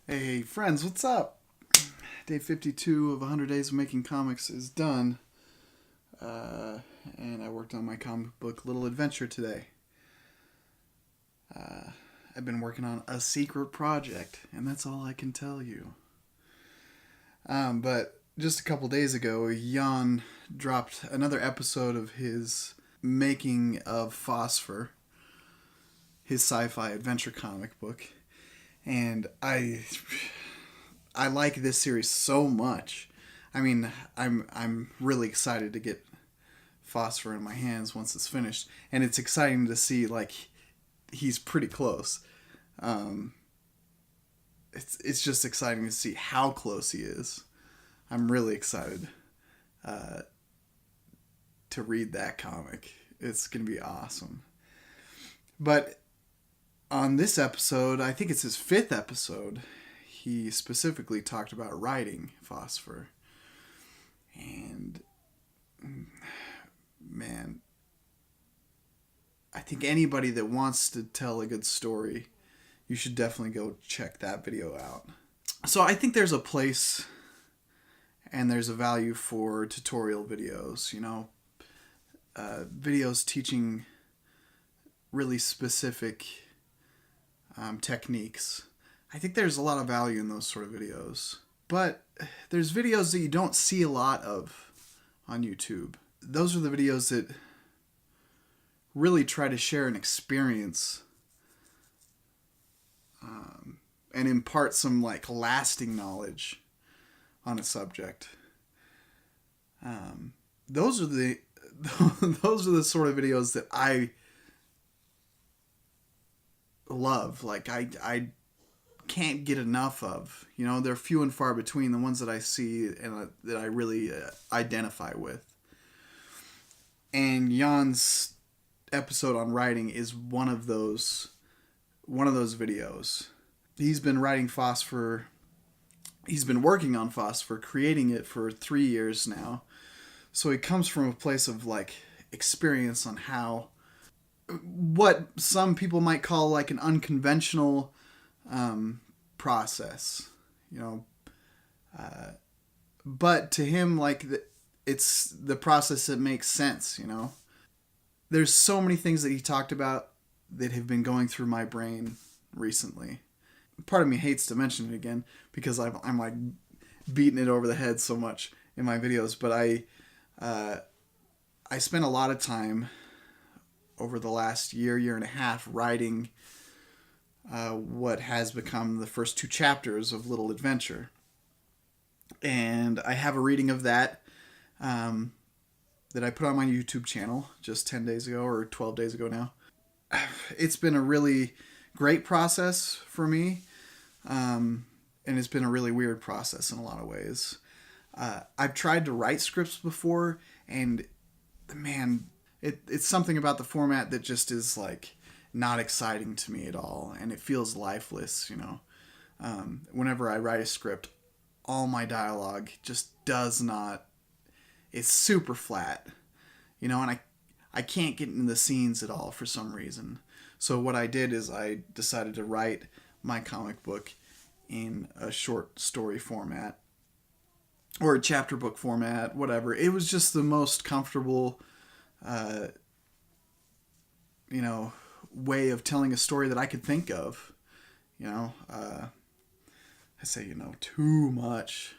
Hey friends, what's up? Day 52 of 100 Days of Making Comics is done. Uh, and I worked on my comic book Little Adventure today. I've been working on a secret project, and that's all I can tell you. But just a couple days ago, Jan dropped another episode of his Making of Phosphor, his sci-fi adventure comic book. And I like this series so much. I mean, I'm really excited to get Phosphor in my hands once it's finished, and it's exciting to see like he's pretty close. Um, it's just exciting to see how close he is. I'm really excited uh, to read that comic. It's gonna be awesome. But on this episode, I think it's his fifth episode. He specifically talked about writing Phosphor, and man, I think anybody that wants to tell a good story, you should definitely go check that video out. So I think there's a place and there's a value for tutorial videos, videos teaching really specific techniques. I think there's a lot of value in those sort of videos. But there's videos that you don't see a lot of on YouTube. Those are the videos that really try to share an experience and impart some like lasting knowledge on a subject. Those are the those are the sort of videos that I love. Like I can't get enough of. They're few and far between the ones that I see and that I really identify with. And Jan's episode on writing is one of those videos. He's been writing Phosphor. He's been working on Phosphor, creating it for 3 years now. So he comes from a place of like experience on how what some people might call like an unconventional process, but to him, like it's the process that makes sense. There's so many things that he talked about that have been going through my brain recently. Part of me hates to mention it again because I'm like beating it over the head so much in my videos, but I spent a lot of time over the last year and a half writing what has become the first two chapters of Little Adventure. And I have a reading of that that I put on my YouTube channel just 10 days ago or 12 days ago now. It's been a really great process for me, and it's been a really weird process in a lot of ways. I've tried to write scripts before, and man, it's something about the format that just is like not exciting to me at all, and it feels lifeless. Whenever I write a script, all my dialogue just does not. It's super flat, and I can't get into the scenes at all for some reason. So what I did is I decided to write my comic book in a short story format or a chapter book format, whatever. It was just the most comfortable, uh, way of telling a story that I could think of. I say too much.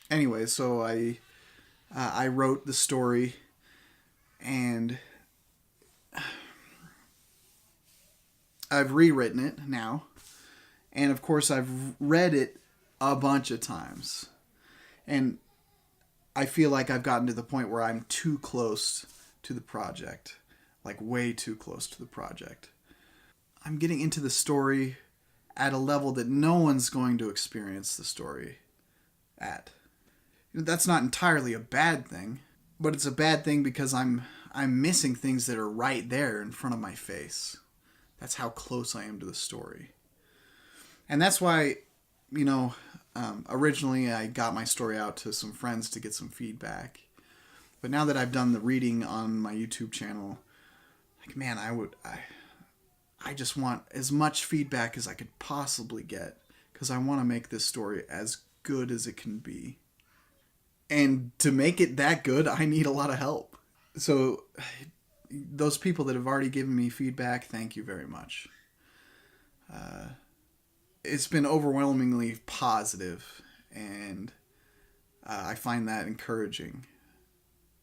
Anyway, so I wrote the story, and I've rewritten it now, and of course I've read it a bunch of times, and I feel like I've gotten to the point where I'm too close to the project, like way too close to the project. I'm getting into the story at a level that no one's going to experience the story at. That's not entirely a bad thing, but it's a bad thing because I'm missing things that are right there in front of my face. That's how close I am to the story. And that's why, originally I got my story out to some friends to get some feedback. But now that I've done the reading on my YouTube channel, like, man, I just want as much feedback as I could possibly get. because I want to make this story as good as it can be. And to make it that good, I need a lot of help. So, those people that have already given me feedback, thank you very much. It's been overwhelmingly positive, and I find that encouraging.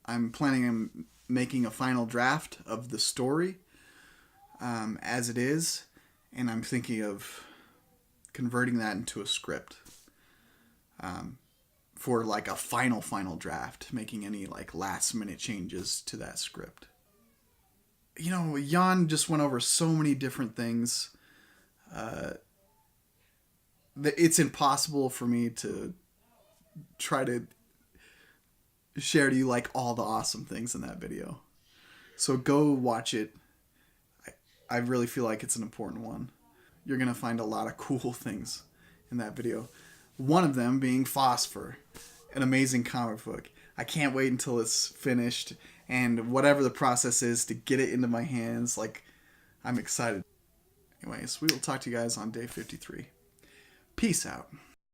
I'm planning on making a final draft of the story as it is, and I'm thinking of converting that into a script for like a final draft, making any like last minute changes to that script. You know, Jan just went over so many different things that it's impossible for me to try to share to you like all the awesome things in that video. So go watch it. I really feel like it's an important one. You're going to find a lot of cool things in that video. One of them being Phosphor, an amazing comic book. I can't wait until it's finished, and whatever the process is to get it into my hands, like, I'm excited. Anyways, we will talk to you guys on day 53. Peace out.